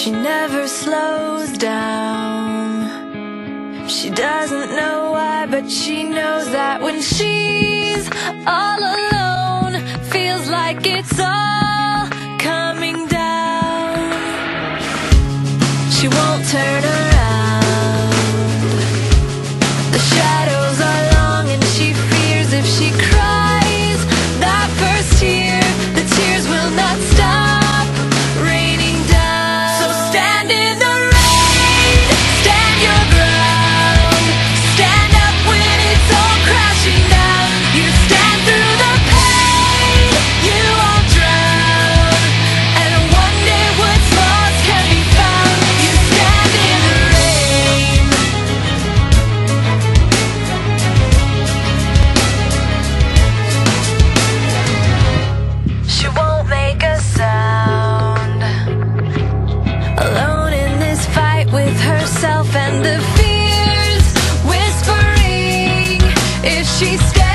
She never slows down. She doesn't know why, but she knows that when she's all alone, feels like it's all coming down. She won't turn around. The shadows are long and she fears if she cries that first tear, the tears will not stop raining down. So stand in the rain, stand your ground, stand up when it's all crashing down. You stand through the pain, you won't drown, and one day what's lost can be found. You stand in the rain. She won't make a sound, alone in this fight with herself and the fears whispering if she stays.